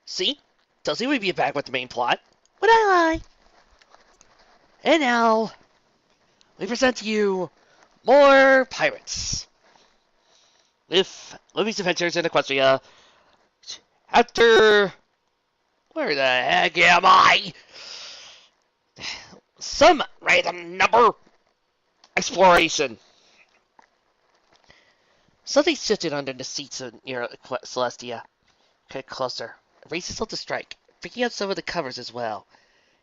See? Tells you we'd be back with the main plot. Would I lie? And now, we present to you more pirates. With Luffy's adventures in Equestria. After... Where the heck am I? Some random number exploration. Something shifted under the seats near Celestia. Get closer. It races up to strike, picking up some of the covers as well.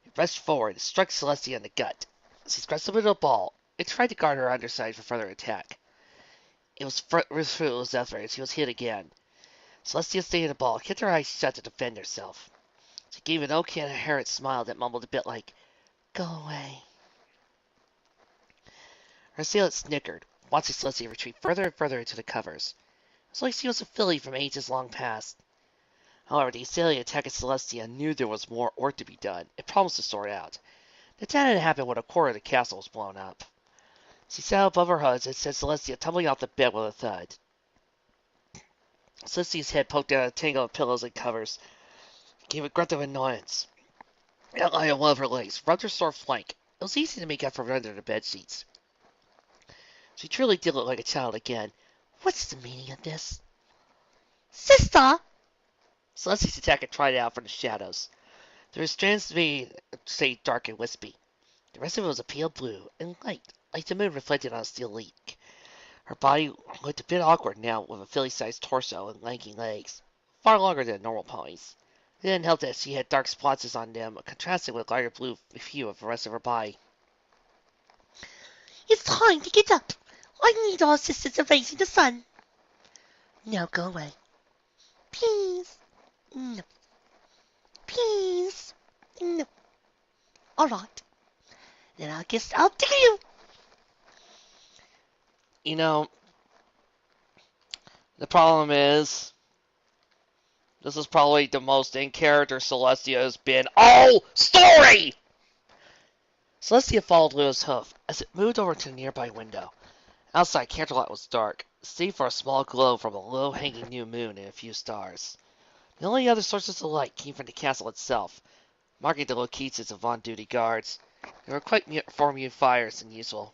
It rushed forward and struck Celestia in the gut. As he grasped into a ball, it tried to guard her underside for further attack. It was fruitless effort as he was hit again. Celestia stayed in the ball, kept her eyes shut to defend herself. She gave an incoherent smile that mumbled a bit like, "Go away." Her assailant snickered, watching Celestia retreat further and further into the covers. It was like she was a filly from ages long past. However, the assailant attacking Celestia knew there was more work to be done and promised to sort out. The attack had happened when a quarter of the castle was blown up. She sat above her husband and sent Celestia tumbling off the bed with a thud. Celestia's head poked out of a tangle of pillows and covers. Gave a grunt of annoyance. The outline of one of her legs rubbed her sore flank. It was easy to make out from under the bed sheets. She truly did look like a child again. What's the meaning of this? Sister! Celestia's attacker tried out from the shadows. The restraints made stayed dark and wispy. The rest of it was a pale blue and light, like the moon reflected on a steel leak. Her body looked a bit awkward now with a filly-sized torso and lanky legs, far longer than normal ponies. It didn't help that she had dark splotches on them, contrasting with the lighter blue hue of the rest of her body. It's time to get up. I need our assistance in raising the sun. Now go away. Please. No. Please. No. All right. Then I guess I'll take you. You know, the problem is, this is probably the most in-character Celestia has been all story! Celestia followed Luna's hoof as it moved over to a nearby window. Outside, candlelight was dark, save for a small glow from a low-hanging new moon and a few stars. The only other sources of light came from the castle itself, marking the locations of on-duty guards. There were quite more fires than usual.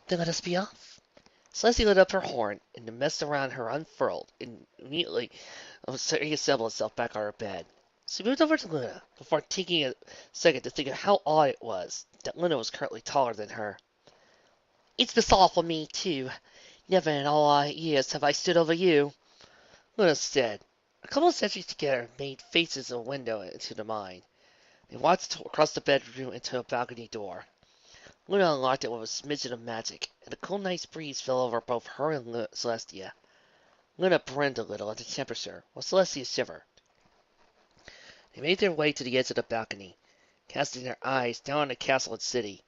Then let us be off. Celestia lit up her horn, and the mist around her unfurled, and immediately reassembled itself back on her bed. She moved over to Luna, before taking a second to think of how odd it was that Luna was currently taller than her. It's bizarre for me, too. Never in all our years have I stood over you, Luna said. A couple of centuries together made faces of a window into the mind. They watched across the bedroom into a balcony door. Luna unlocked it with a smidgen of magic, and a cool nice breeze fell over both her and Celestia. Luna burned a little at the temperature, while Celestia shivered. They made their way to the edge of the balcony, casting their eyes down on the castle and city.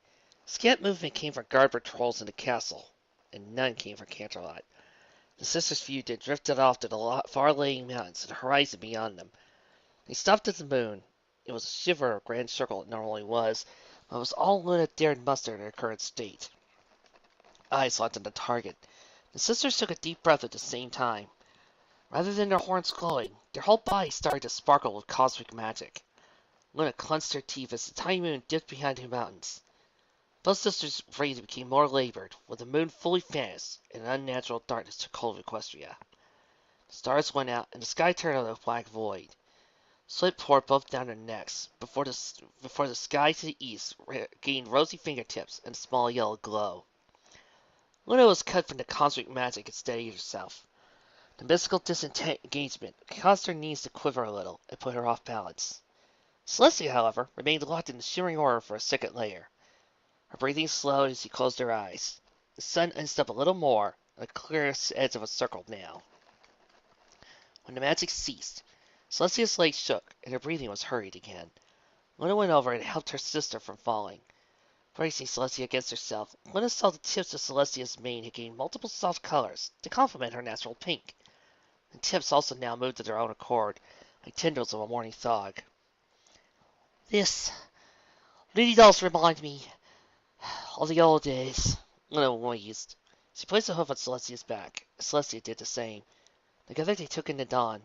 Scant movement came from guard patrols in the castle, and none came from Canterlot. The sisters' view drifted off to the far-laying mountains and the horizon beyond them. They stopped at the moon. It was a shiver of grand circle it normally was, but it was all Luna dared muster in her current state. Eyes locked on the target. The sisters took a deep breath at the same time. Rather than their horns glowing, their whole bodies started to sparkle with cosmic magic. Luna clenched her teeth as the tiny moon dipped behind the mountains. Both sisters' breathing became more labored, with the moon fully vanished, and an unnatural darkness took hold of Equestria. The stars went out, and the sky turned into a black void. Sweat poured both down their necks, before the sky to the east gained rosy fingertips and a small yellow glow. Luna was cut from the cosmic magic and steadied herself. The mystical disengagement caused her knees to quiver a little and put her off balance. Celestia, however, remained locked in the shimmering aura for a second later. Her breathing slowed as she closed her eyes. The sun inched up a little more, on the clearest edge of a circle now. When the magic ceased, Celestia's legs shook, and her breathing was hurried again. Luna went over and helped her sister from falling. Bracing Celestia against herself, Luna saw the tips of Celestia's mane had gained multiple soft colors to complement her natural pink. The tips also now moved of their own accord, like tendrils of a morning thaw. This really does remind me of the old days, Luna wheezed. She placed a hoof on Celestia's back. Celestia did the same. Together they took in the dawn.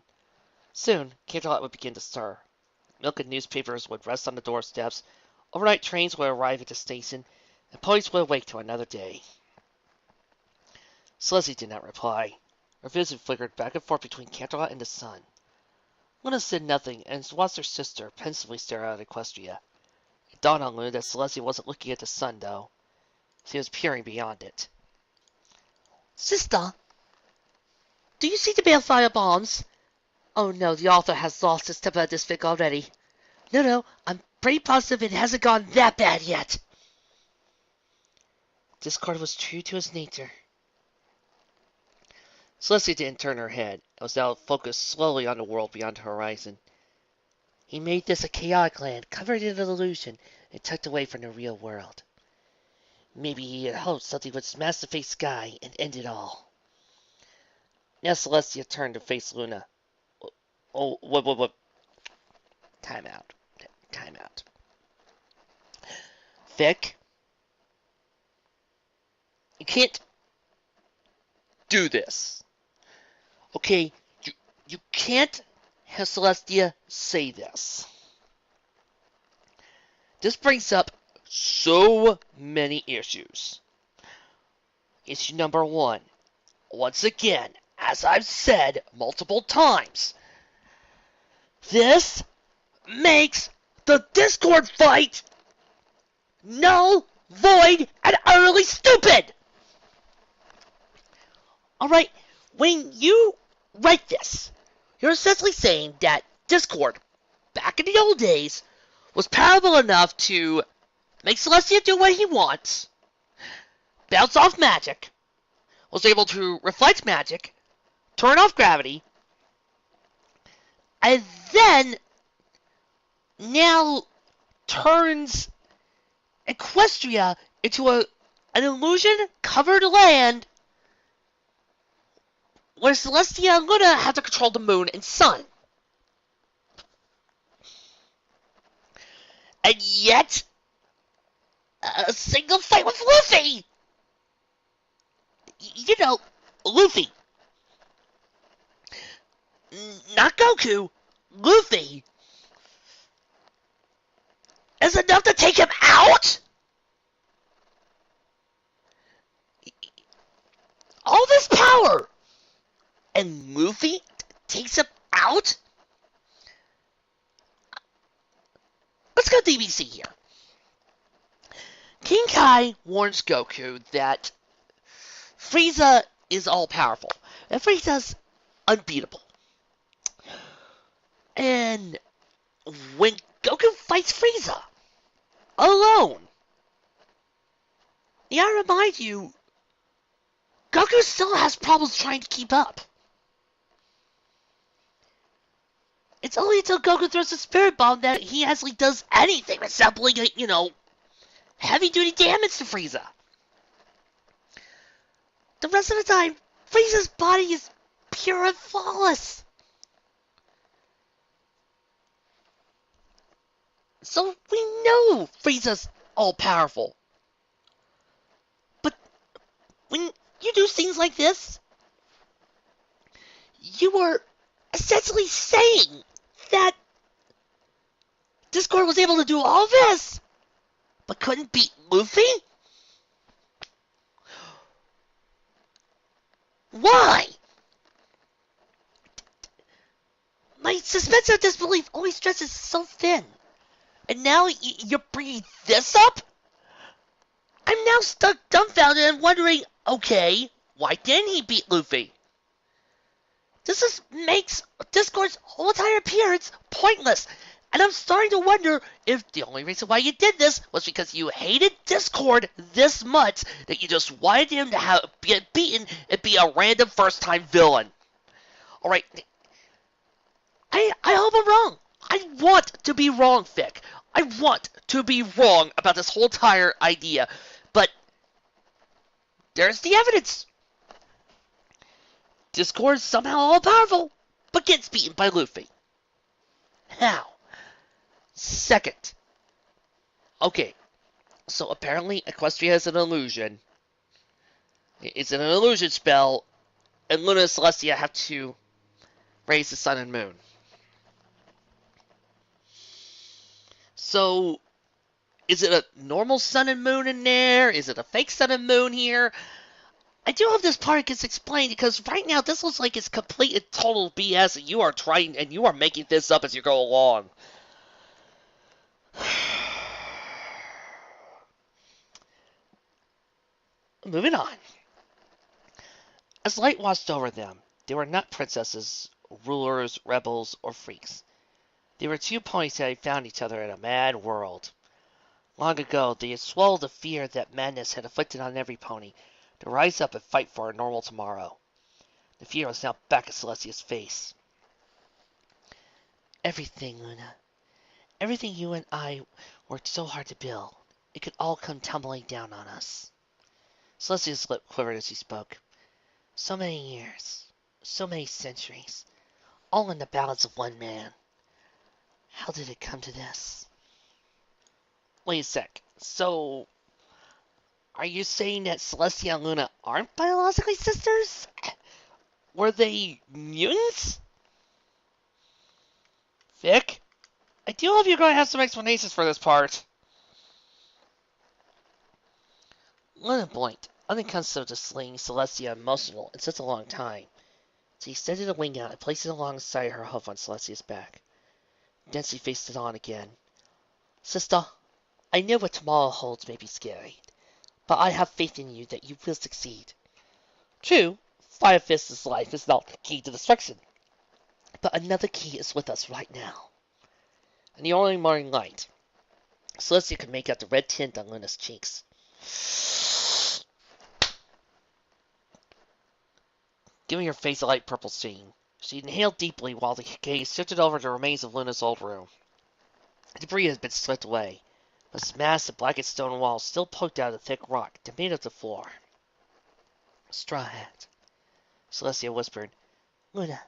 Soon, Canterlot would begin to stir. Milk and newspapers would rest on the doorsteps, overnight trains would arrive at the station, and ponies would awake to another day. Celestia did not reply. Her vision flickered back and forth between Canterlot and the sun. Luna said nothing, and watched her sister pensively stare out at Equestria. It dawned on Luna that Celestia wasn't looking at the sun, though. She was peering beyond it. Sister, do you see the balefire bombs? Oh no, the author has lost his temper at this fic already. No, I'm pretty positive it hasn't gone that bad yet. Discord was true to his nature. Celestia didn't turn her head, and was now focused slowly on the world beyond the horizon. He made this a chaotic land, covered in an illusion, and tucked away from the real world. Maybe he had hoped something would smash the fake sky and end it all. Now Celestia turned to face Luna. Oh, what? Time out. Vic? You can't do this. Okay, you can't have Celestia say this. This brings up so many issues. Issue number 1. Once again, as I've said multiple times, this makes the Discord fight null, void, and utterly stupid! Alright, when you write this, you're essentially saying that Discord, back in the old days, was powerful enough to make Celestia do what he wants, bounce off magic, was able to reflect magic, turn off gravity, and then now turns Equestria into an illusion-covered land where Celestia and Luna have to control the moon and sun. And yet, a single fight with Luffy! You know, Luffy. Not Goku. Luffy. Is enough to take him out? All this power! And Luffy takes him out? Let's go DBC here. King Kai warns Goku that Frieza is all-powerful, and Frieza's unbeatable. And when Goku fights Frieza alone, I remind you, Goku still has problems trying to keep up. It's only until Goku throws the Spirit Bomb that he actually does anything resembling, heavy-duty damage to Frieza. The rest of the time, Frieza's body is pure and flawless. So we know Frieza's all-powerful. But when you do things like this, you are essentially saying that Discord was able to do all this, but couldn't beat Luffy? Why? My suspension of disbelief always stretches so thin. And now you're bringing this up? I'm now stuck dumbfounded and wondering, okay, why didn't he beat Luffy? This makes Discord's whole entire appearance pointless. And I'm starting to wonder if the only reason why you did this was because you hated Discord this much that you just wanted him to get beaten and be a random first-time villain. Alright, I hope I'm wrong. I want to be wrong, Fic. I want to be wrong about this whole entire idea. But there's the evidence. Discord is somehow all-powerful, but gets beaten by Luffy. How? Second. Okay, so apparently Equestria is an illusion. It's an illusion spell, and Luna and Celestia have to raise the sun and moon. So, is it a normal sun and moon in there? Is it a fake sun and moon here? I do hope this part gets explained because right now this looks like it's complete and total BS and you are trying and you are making this up as you go along. Moving on. As light washed over them, they were not princesses, rulers, rebels, or freaks. They were two ponies that had found each other in a mad world. Long ago, they had swallowed the fear that madness had afflicted on every pony to rise up and fight for a normal tomorrow. The fear was now back at Celestia's face. Everything, Luna. Everything you and I worked so hard to build. It could all come tumbling down on us. Celestia's lip quivered as he spoke. So many years, so many centuries, all in the balance of one man. How did it come to this? Wait a sec. So, are you saying that Celestia and Luna aren't biologically sisters? Were they mutants? Vic? I do hope you're going to have some explanations for this part. Luna blinked, unaccustomed to seeing Celestia emotional in such a long time. So he extended a wing out and placed it alongside her hoof on Celestia's back. Then she faced it on again. Sister, I know what tomorrow holds may be scary, but I have faith in you that you will succeed. True, Fire Fist's life is not the key to destruction, but another key is with us right now. In the early morning light, Celestia could make out the red tint on Luna's cheeks. Giving her face a light purple sheen. She inhaled deeply while the gaze shifted over the remains of Luna's old room. The debris had been swept away, but its massive blackened stone walls still poked out of the thick rock that made up the floor. Straw Hat, Celestia whispered. Luna,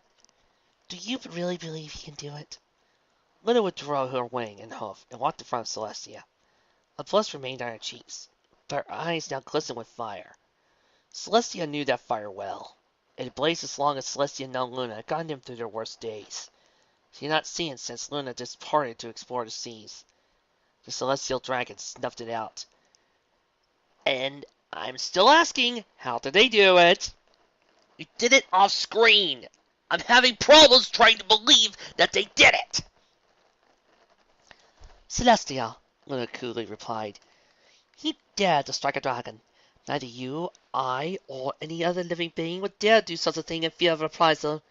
do you really believe he can do it? Luna withdrew her wing and hoof and walked in front of Celestia. A blush remained on her cheeks, but her eyes now glistened with fire. Celestia knew that fire well. It had blazed as long as Celestia and Luna had gotten them through their worst days. She had not seen it since Luna departed to explore the seas. The celestial dragon snuffed it out. And I'm still asking, how did they do it? You did it off screen. I'm having problems trying to believe that they did it. Celestia, Luna coolly replied. He dared to strike a dragon. Neither you, I, or any other living being would dare do such a thing in fear of reprisal.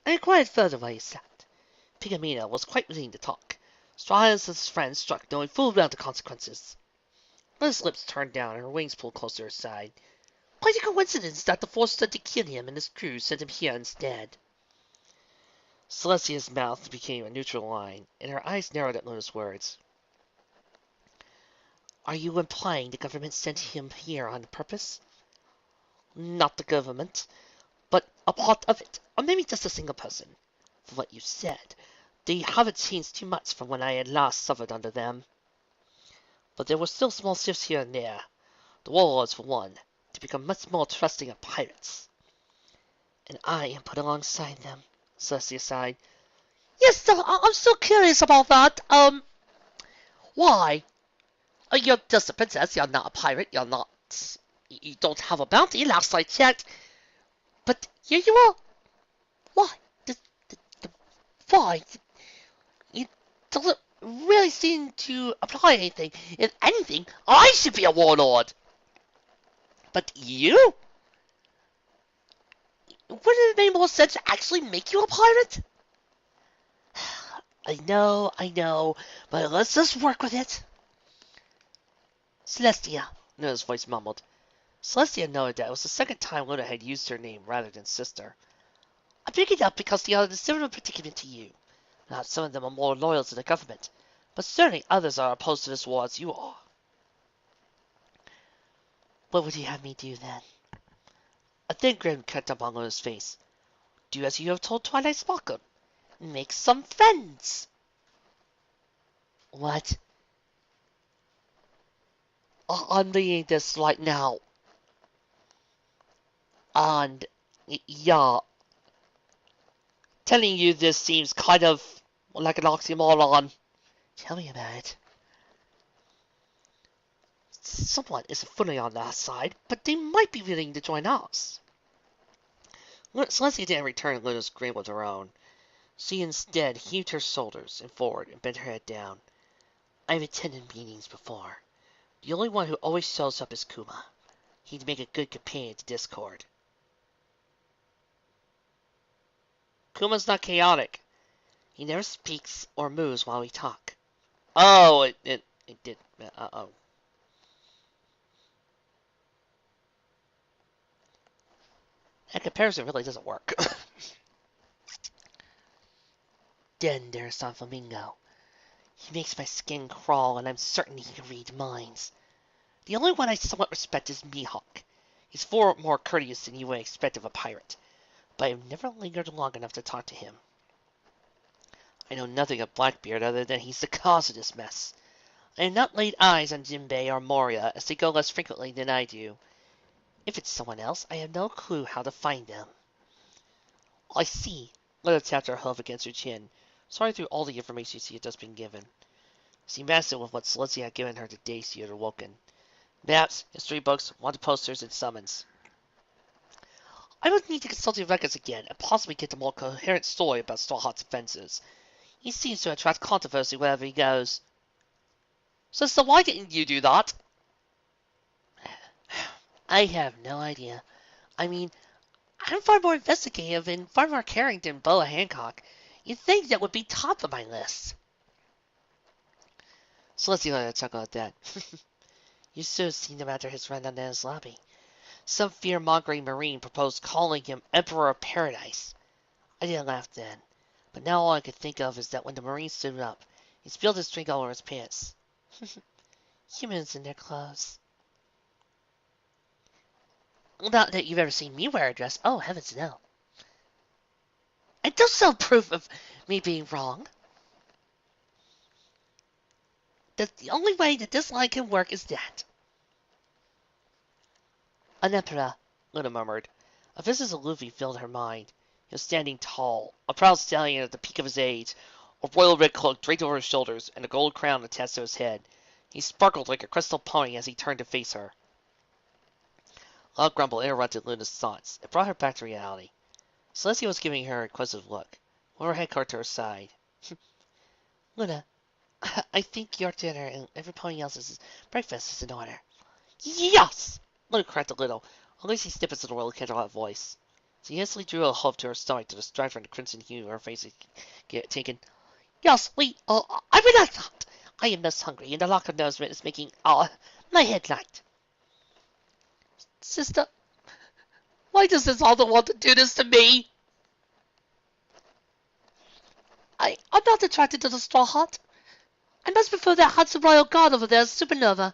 I inquired further where he sat. Pigmina was quite willing to talk. Straw and his friend struck, knowing full well the consequences. Luna's lips turned down and her wings pulled close to her side. Quite a coincidence that the force sent to kill him and his crew sent him here instead. Celestia's mouth became a neutral line, and her eyes narrowed at Luna's words. Are you implying the government sent him here on purpose? Not the government, but a part of it, or maybe just a single person. From what you said, they haven't changed too much from when I had last suffered under them. But there were still small shifts here and there. The warlords, for one, to become much more trusting of pirates. And I am put alongside them, Celestia sighed. Yes, I'm still curious about that. Why? You're just a princess, you're not a pirate, you're not... You don't have a bounty, last I checked. But here you are. Why? Why? It doesn't really seem to apply anything. If anything, I should be a warlord. But you? Wouldn't it make more sense to actually make you a pirate? I know, but let's just work with it. Celestia, Luna's voice mumbled. Celestia noted that it was the second time Luna had used her name rather than sister. I pick it up because they are in a similar predicament to you. Not some of them are more loyal to the government, but certainly others are opposed to this war as you are. What would you have me do then? A thin grin crept up on Luna's face. Do as you have told Twilight Sparkle. Make some friends. What? I'm reading this right now. And, yeah. Telling you this seems kind of like an oxymoron. Tell me about it. Someone is fully on that side, but they might be willing to join us. Celestia didn't return Luna's grin with her own. She instead heaved her shoulders and forward and bent her head down. I've attended meetings before. The only one who always shows up is Kuma. He'd make a good companion to Discord. Kuma's not chaotic. He never speaks or moves while we talk. Oh, it did. Uh-oh. That comparison really doesn't work. Then there's Don Flamingo. He makes my skin crawl, and I'm certain he can read minds. The only one I somewhat respect is Mihawk. He's far more courteous than you would expect of a pirate, but I've never lingered long enough to talk to him. I know nothing of Blackbeard other than he's the cause of this mess. I have not laid eyes on Jinbei or Moria, as they go less frequently than I do. If it's someone else, I have no clue how to find them. I see. Lena tapped her hoof against her chin, sorting through all the information she had just been given. She matched it with what Celestia had given her the day she had awoken. Maps, history books, wanted posters, and summons. I would need to consult the records again, and possibly get a more coherent story about Straw Hat's offenses. He seems to attract controversy wherever he goes. Sister, why didn't you do that? I have no idea. I mean, I'm far more investigative and far more caring than Boa Hancock. You'd think that would be top of my list. Celestia let a chuckle at that. You should have seen him after his run down his lobby. Some fear-mongering Marine proposed calling him Emperor of Paradise. I didn't laugh then, but now all I could think of is that when the Marine stood up, he spilled his drink all over his pants. Humans in their clothes. Not that you've ever seen me wear a dress. Oh, heavens no. And don't show proof of me being wrong. The only way that this line can work is that. An emperor, Luna murmured. A vision of Luffy filled her mind. He was standing tall, a proud stallion at the peak of his age, a royal red cloak draped over his shoulders, and a gold crown attached to his head. He sparkled like a crystal pony as he turned to face her. A loud grumble interrupted Luna's thoughts. It brought her back to reality. Celestia was giving her a inquisitive look, with her head caught to her side. Luna, I think your dinner and everybody else's breakfast is in order. Yes! Luna cracked a little, a lazy snippets of the royal candlelight voice. She instantly drew a hoof to her stomach to distract from the crimson hue her face had taken. Yes, I will not thought. I am most hungry, and the lack of nourishment is making, my head light. Sister, why does this author want to do this to me? I'm not attracted to the Straw Hat. I must prefer that handsome royal guard over there as Supernova.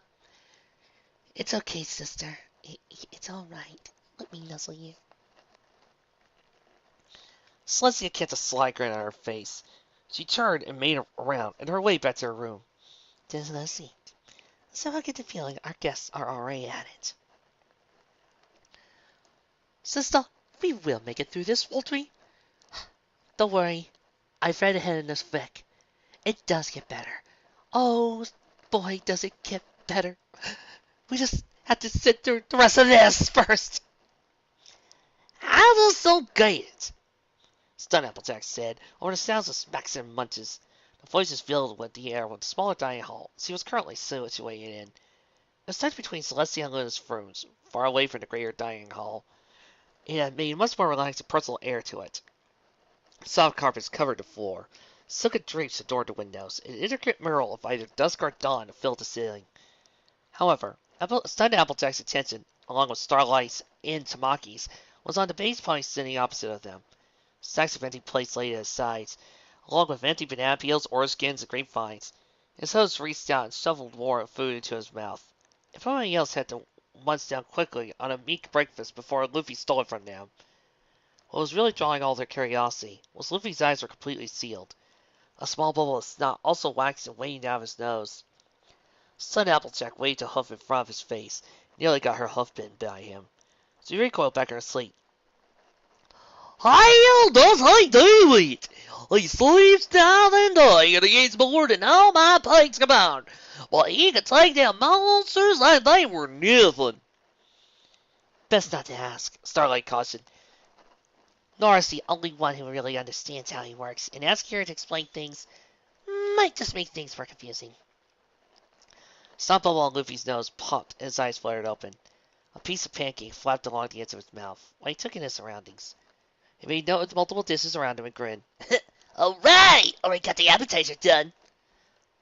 It's okay, sister. It's all right. Let me nuzzle you. Celestia kept a sly grin on her face. She turned and made around and her way back to her room. There's no seat. So I get the feeling our guests are already at it. Sister, we will make it through this, won't we? Don't worry. I've read ahead in this fic. It does get better. Oh, boy, does it get better. We just have to sit through the rest of this first. How does so get? Stun Applejack said, over the sounds of smacks and munches. The voices filled with the air with the smaller dining hall she was currently situated in. It was tucked between Celestia and Luna's rooms, far away from the greater dining hall. It had made much more relaxed and personal air to it. Soft carpets covered the floor. Silken drapes adored the windows. An intricate mural of either dusk or dawn filled the ceiling. However, stunned Applejack's attention, along with Starlight's and Tamaki's, was on the base pony sitting opposite of them. Stacks of empty plates laid at his sides, along with empty banana peels, orange skins, and grapevines. His host reached out and shoveled more food into his mouth. Everyone else had to munch down quickly on a meek breakfast before Luffy stole it from them. What was really drawing all their curiosity was Luffy's eyes were completely sealed. A small bubble of snot also waxed and waned out of his nose. Stunned Applejack waved a hoof in front of his face, nearly got her hoof bitten by him. She recoiled back in her sleep. How does he do it? He sleeps down and night, and he eats more than all my pigs combined. But he could take down monsters like they were nothing. Best not to ask, Starlight cautioned. Nora's the only one who really understands how he works, and asking her to explain things might just make things more confusing. Stomp along Luffy's nose popped and his eyes flared open. A piece of pancake flapped along the edge of his mouth while he took in his surroundings. He made note of the multiple dishes around him and grinned. Alright! Already got the appetizer done!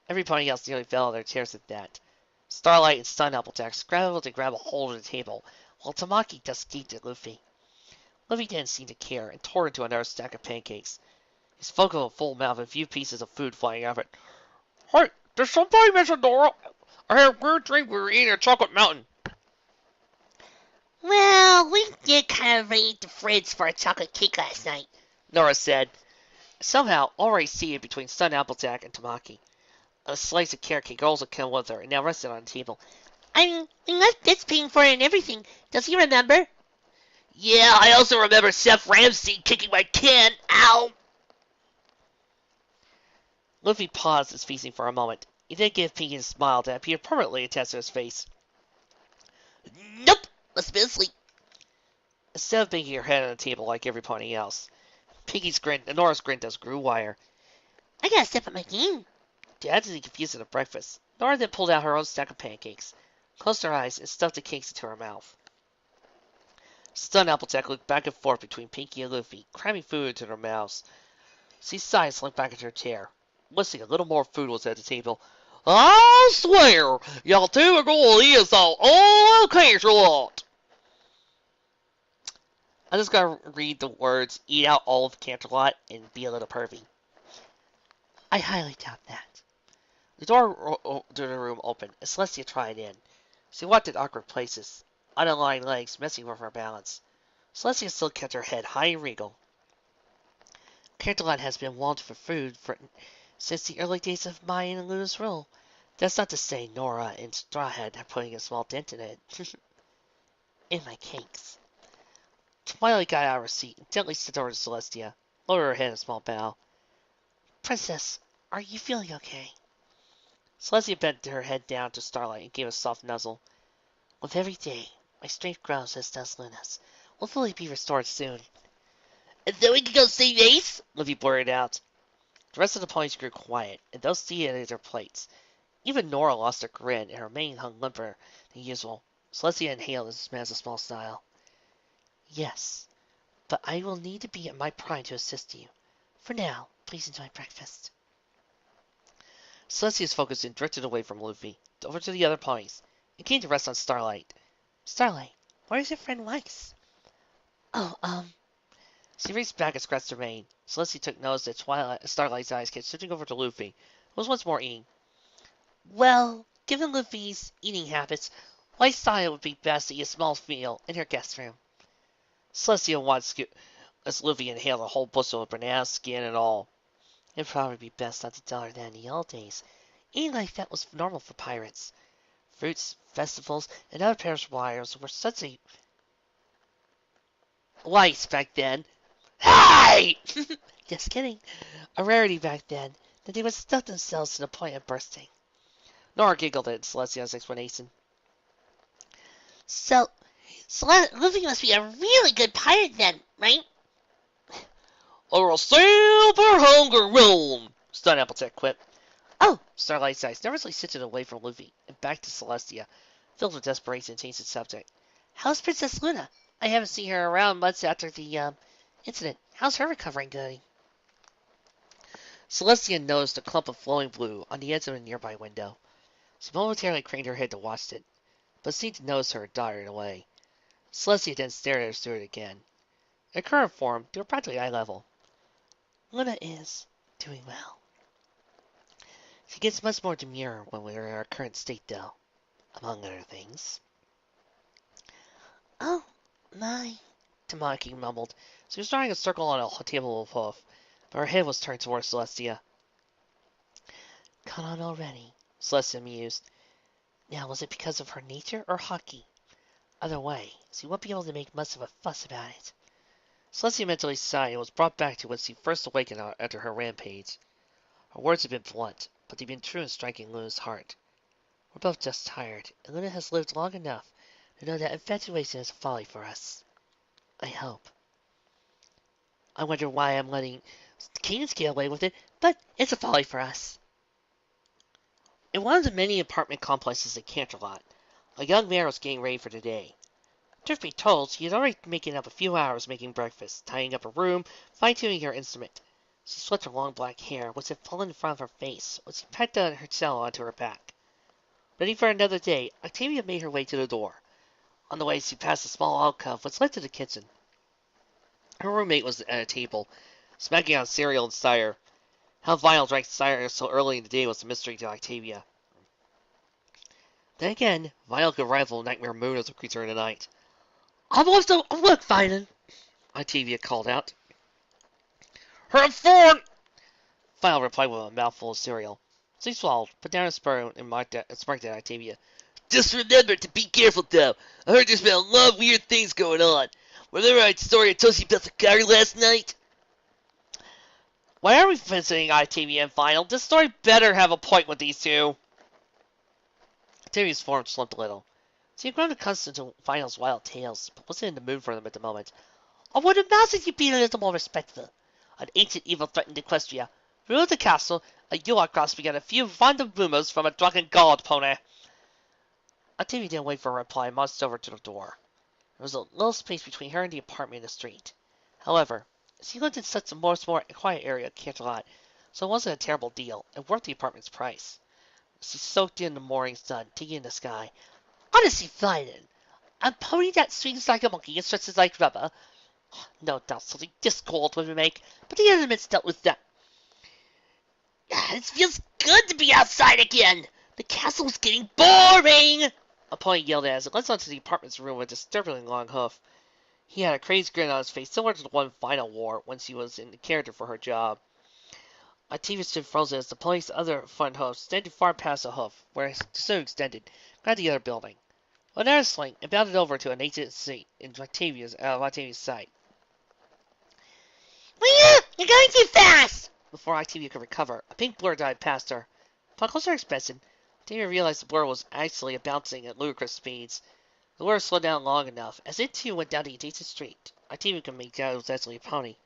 Everybody else nearly fell out of their chairs at that. Starlight and Stun Applejack scrambled to grab a hold of the table, while Tamaki just gaped at Luffy. Luffy didn't seem to care and tore into another stack of pancakes. He spoke with a full mouth and a few pieces of food flying out of it. Hey, did somebody mention Nora? I had a weird dream we were eating a chocolate mountain. Well, we did kind of raid the fridge for a chocolate cake last night, Nora said, somehow already seated between Stun Applejack and Tamaki. A slice of carrot cake also came with her and now rested on the table. I mean, we left this paying for it and everything. Does he remember? Yeah, I also remember Chef Ramsay kicking my can. Ow! Luffy paused his feasting for a moment. He then gave Pinky a smile that appeared permanently attached to his face. Nope! Must have been asleep. Instead of banging her head on the table like everybody else, Pinky's grin and Nora's grin just grew wider. I gotta step up my game. To add to the confusion of breakfast, Nora then pulled out her own stack of pancakes, closed her eyes, and stuffed the cakes into her mouth. Stunned Applejack looked back and forth between Pinky and Luffy, cramming food into their mouths. She sighed and slumped back into her chair. Wishing a little more food was at the table. I swear, y'all two are gonna eat us all cancer lot. I just gotta read the words, eat out all of Canterlot, and be a little pervy. I highly doubt that. The door to the room opened, and Celestia tried in. She walked in awkward places, unaligned legs messing with her balance. Celestia still kept her head high and regal. Canterlot has been wanted for food since the early days of Mayan and Luna's rule. That's not to say Nora and Straw Hat are putting a small dent in it. In my cakes. Twilight got out of her seat and gently stepped over to Celestia, lowered her head in a small bow. Princess, are you feeling okay? Celestia bent her head down to Starlight and gave a soft nuzzle. With every day, my strength grows as does Luna's. We'll fully be restored soon. And then we can go see Ace? Luffy blurted out. The rest of the ponies grew quiet, and those seated at their plates. Even Nora lost her grin, and her mane hung limper than usual. Celestia inhaled and smashed a small smile. Yes, but I will need to be at my prime to assist you. For now, please enjoy breakfast. Celestia's focus then drifted away from Luffy, over to the other ponies, and came to rest on Starlight. Starlight, where is your friend Weiss? Oh, She reached back and scratched her mane. Celestia took notice that Starlight's eyes kept shifting over to Luffy, who was once more eating. Well, given Luffy's eating habits, Weiss thought it would be best to eat a small meal in her guest room. Celestia watched as Luffy inhaled a whole bushel of banana skin and all. It'd probably be best not to tell her that in the old days, eating like that was normal for pirates. Fruits, festivals, and other perishable items were such a Weiss back then. Hey! Just kidding. A rarity back then that they would stuff themselves to the point of bursting. Nora giggled at Celestia's explanation. So Luffy must be a really good pirate then, right? Or a super hunger room, Stun Applejack quipped. Oh! Starlight's eyes nervously shifted away from Luffy and back to Celestia, filled with desperation, changed the subject. How's Princess Luna? I haven't seen her around much after the, incident. How's her recovering going? Celestia noticed a clump of flowing blue on the edge of a nearby window. She momentarily craned her head to watch it, but seemed to notice her darted away. Celestia then stared at her steward again. In current form, they were practically eye level. Luna is doing well. She gets much more demure when we're in our current state, though, among other things. Oh, my, Tamaki mumbled. She was drawing a circle on a table of hoof, but her head was turned towards Celestia. Caught on already, Celestia mused. Now, was it because of her nature or hockey? Either way, she won't be able to make much of a fuss about it. Celestia mentally sighed and was brought back to when she first awakened after her rampage. Her words had been blunt, but they'd been true in striking Luna's heart. We're both just tired, and Luna has lived long enough to know that infatuation is a folly for us. I hope. I wonder why I'm letting the Kings get away with it, but it's a folly for us. In one of the many apartment complexes at Canterlot, a young man was getting ready for the day. Truth be told, he had already taken up a few hours making breakfast, tidying up her room, fine-tuning her instrument. She swept her long black hair, which had fallen in front of her face, when she packed her cello onto her back. Ready for another day, Octavia made her way to the door. On the way, she passed a small alcove which led to the kitchen. Her roommate was at a table, smacking on cereal and cider. How Vinyl drank cider so early in the day was a mystery to Octavia. Then again, Vinyl could rival Nightmare Moon as a creature in the night. I want to look, Vinyl, Octavia called out. Her phone! Vinyl replied with a mouthful of cereal. She swallowed, put down a spoon, and smirked at Octavia. Just remember to be careful, though. I heard there's been a lot of weird things going on. Remember that story I told you about the car last night? Why are we visiting Octavia and Vinyl? This story better have a point with these two. Octavia's form slumped a little. She had grown accustomed to Vinyl's wild tales, but wasn't in the mood for them at the moment. I would imagine you'd be a little more respectful. An ancient evil threatened Equestria. Ruled the castle, a Yulok cross began a few random rumors from a drunken god pony. Octavia didn't wait for a reply and marched over to the door. There was a little space between her and the apartment in the street. However, she lived in such a more quiet area of Canterlot, so it wasn't a terrible deal, and worth the apartment's price. She soaked in the morning sun, taking in the sky. Honestly, fine. A pony that swings like a monkey and stretches like rubber. No doubt something discord would make, but the elements dealt with that. It feels good to be outside again. The castle's getting boring. A pony yelled as it led onto the apartment's room with a disturbingly long hoof. He had a crazed grin on his face, similar to the one Vinyl wore when she was in the character for her job. Octavia stood frozen as the pony's other front hoof extended far past the hoof, where it so extended, grabbed the other building. With another sling, it bounded over to an ancient seat in Octavia's sight. Wait up! You're going too fast! Before Octavia could recover, a pink blur dived past her. Upon closer inspection, Octavia realized the blur was actually bouncing at ludicrous speeds. The blur slowed down long enough. As it too went down the adjacent street, Octavia could make out it was actually a pony.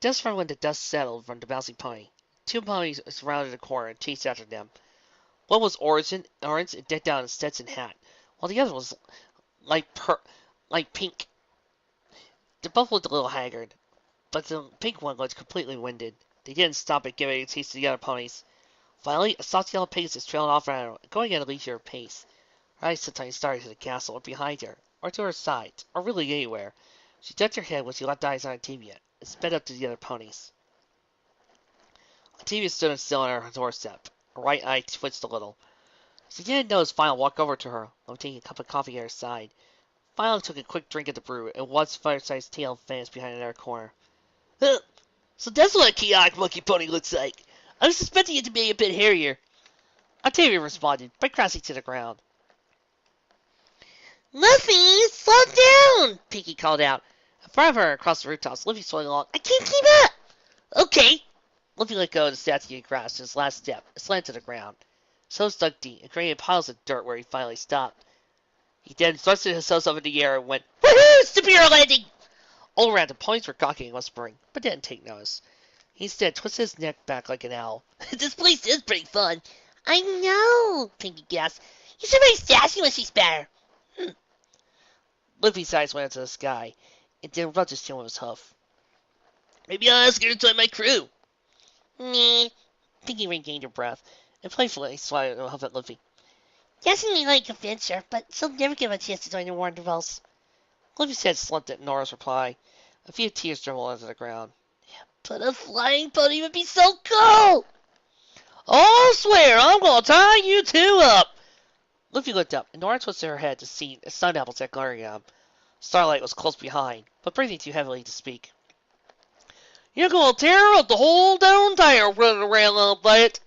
Just from when the dust settled from the bouncing pony, two ponies surrounded the corner and chased after them. One was orange and decked out in a Stetson hat, while the other was light pink. They both looked a little haggard, but the pink one looked completely winded. They didn't stop at giving a taste to the other ponies. Finally, a soft yellow Pegasus trailed off around her, going at a leisurely pace. Her eyes sometimes started to the castle or behind her, or to her side, or really anywhere. She ducked her head when she locked eyes on Octavia, and sped up to the other ponies. Octavia stood still on her doorstep. Her right eye twitched a little. She didn't notice Vinyl walk over to her, while taking a cup of coffee at her side. Vinyl took a quick drink of the brew, and watched Fluttershy's tail advance behind another corner. So that's what a chaotic monkey pony looks like. I was suspecting it to be a bit hairier. Octavia responded, by crashing to the ground. Luffy, slow down! Pinky called out. In front of her, across the rooftops, Luffy swung along. I can't keep up! Okay. Luffy let go of the statue and grasped his last step, and slammed to the ground. So dug deep and created piles of dirt where he finally stopped. He then thrusted himself up in the air and went, Woohoo! Superior landing! All around, the ponies were gawking and whispering, but didn't take notice. He instead twisted his neck back like an owl. This place is pretty fun. I know, Pinky gasped. You should raise Sassy when she's better. Luffy's eyes went into the sky, and then rubbed his chin with his hoof. Maybe I'll ask her to join my crew. Nah. Pinky regained her breath, and playfully swatted a hoof at Luffy. Sassy may like adventure, but she'll never get a chance to join the Wandervels. Luffy's head slumped at Nora's reply. A few tears dribbled onto the ground. But a flying pony would be so cool! I'll swear I'm gonna tie you two up! Luffy looked up, and Nora twisted her head to see a sun apple set glaring at him. Starlight was close behind, but breathing too heavily to speak. You're gonna tear up the whole down tire running around like that!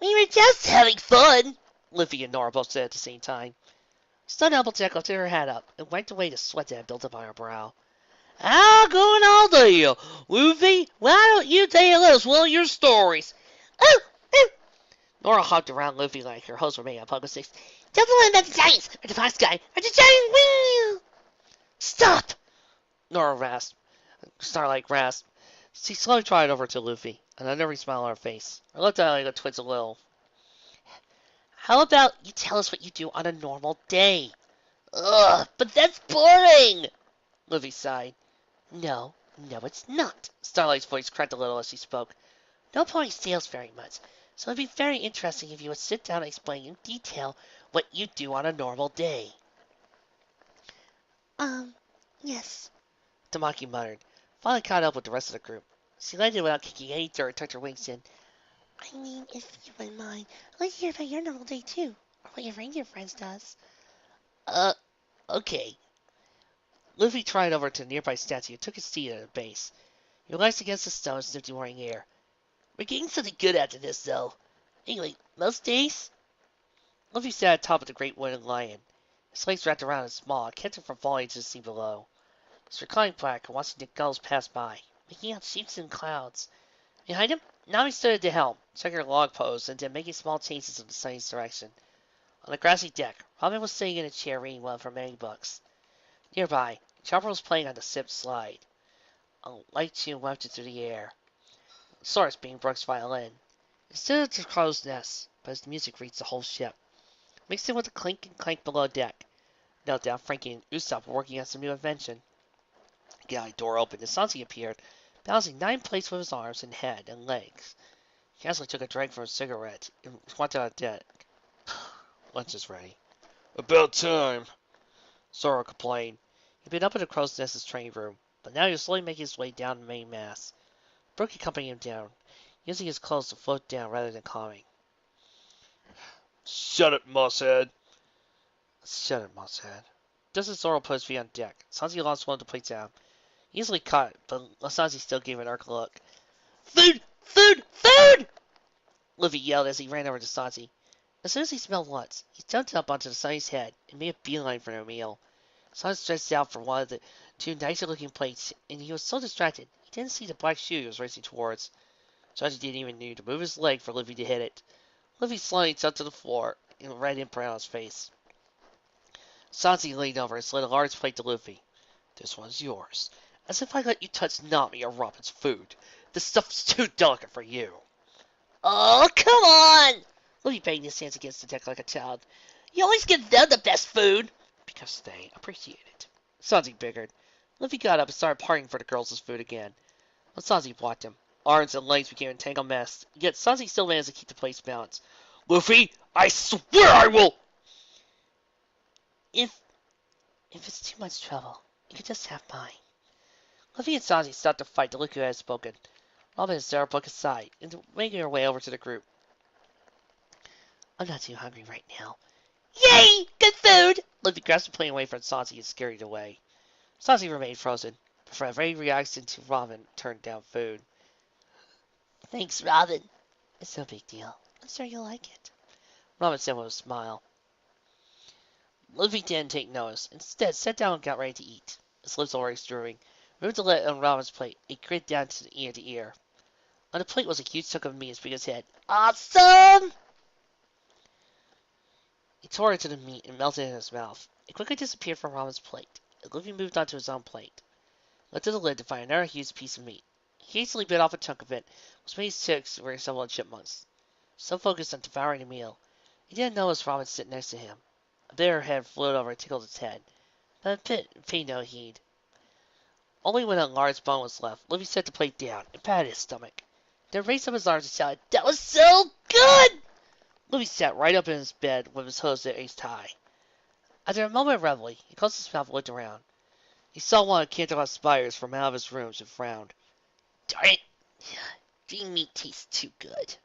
We were just having fun! Luffy and Nora both said at the same time. Stun Applejack lifted her hat up and wiped away the sweat that had built up on her brow. How going on there, Luffy? Why don't you tell us one of your stories? Oh, oh. Nora hopped around Luffy like her hose were made of pogo sticks. Tell the one about the giants, or the fox guy, or the giant wheel. Stop! Nora rasped. Starlight rasped. She slowly trotted over to Luffy, an unnerving smile on her face. Her left eyelid twitched a little. How about you tell us what you do on a normal day? Ugh, but that's boring! Luffy sighed. No, it's not. Starlight's voice cracked a little as she spoke. No pony steals very much, so it'd be very interesting if you would sit down and explain in detail what you do on a normal day. Yes, Tamaki muttered, finally caught up with the rest of the group. She landed without kicking any dirt and tucked her wings in. I mean, if you wouldn't mind, I'd like to hear about your normal day too, or what your reindeer friends does. Okay. Luffy trotted over to a nearby statue and took his seat at the base. He relaxed against the stone and sniffed the morning air. We're getting something good after this, though. Anyway, most days? Luffy sat atop of the great wooden lion. His legs wrapped around his maw, kept him from falling into the sea below. He was reclining back and watching the gulls pass by, making out shapes in clouds. Behind him, Nami stood at the helm, checking her log pose and then making small changes in the sun's direction. On the grassy deck, Robin was sitting in a chair reading one of her many books. Nearby, Chopper was playing on the ship's slide. A light tune wafted through the air. Source being Brooks' violin. It stood at the crow's nest, but his music reached the whole ship, mixed in with the clink and clank below deck. No doubt Frankie and Usopp were working on some new invention. The galley door opened and Sanji appeared, balancing 9 plates with his arms and head and legs. He casually took a drag from his cigarette and went on deck. Lunch is ready. About time, Zoro complained. He'd been up in the crow's nest's training room, but now he was slowly making his way down the main mast. Brooke accompanied him down, using his clothes to float down rather than calming. Shut it, Mosshead. Shut it, Mosshead. Just as Zoro put his feet on deck, Sanji lost one of the plates down. He easily caught it, but Sanji still gave an arc look. Food! Food! Food! Luffy yelled as he ran over to Sanji. As soon as he smelled lunch, he jumped up onto Sanji's head and made a beeline for their meal. Sanji stretched out for one of the 2 nicer-looking plates, and he was so distracted he didn't see the black shoe he was racing towards. Sanji didn't even need to move his leg for Luffy to hit it. Luffy slowly jumped to the floor and red imprint on his face. Sanji leaned over and slid a large plate to Luffy. This one's yours. As if I let you touch Nami or Robin's food. This stuff's too delicate for you. Oh, come on! Luffy banged his hands against the deck like a child. You always give them the best food. Because they appreciate it. Sanji biggered. Luffy got up and started partying for the girls' food again. But Sanji blocked him. Arms and legs became a tangled mess, yet Sanji still managed to keep the place balanced. Luffy, I swear I will! If it's too much trouble, you could just have mine. Luffy and Sanji stopped the fight to look who had spoken. Robin and Sarah broke aside, and making her way over to the group. I'm not too hungry right now. Yay! Good food! Luffy grasped the plane away from Sanji and scurried away. Sanji remained frozen, before every reaction to Robin turned down food. Thanks, Robin. It's no big deal. I'm sure you'll like it. Robin said with a smile. Luffy didn't take notice. Instead, sat down and got ready to eat. His lips already stirring. Moved the lid on Robin's plate. It grit down to ear to ear. On the plate was a huge chunk of meat as big as his head. Awesome! He tore into the meat and melted it in his mouth. It quickly disappeared from Robin's plate. And Luffy moved on to his own plate. Lifted the lid to find another huge piece of meat. He hastily bit off a chunk of it, which made his cheeks resemble chipmunks. So focused on devouring the meal, he didn't notice Robin sitting next to him. A bit of her head floated over and tickled his head, but it paid no heed. Only when a large bone was left, Luffy set the plate down and patted his stomach. Then raised up his arms and shouted, "That was so good!" Luffy sat right up in his bed with his hooves waist high. After a moment of reverie, he closed his mouth and looked around. He saw one of Canterlot's spires from out of his rooms and frowned. Darn it! Green meat tastes too good.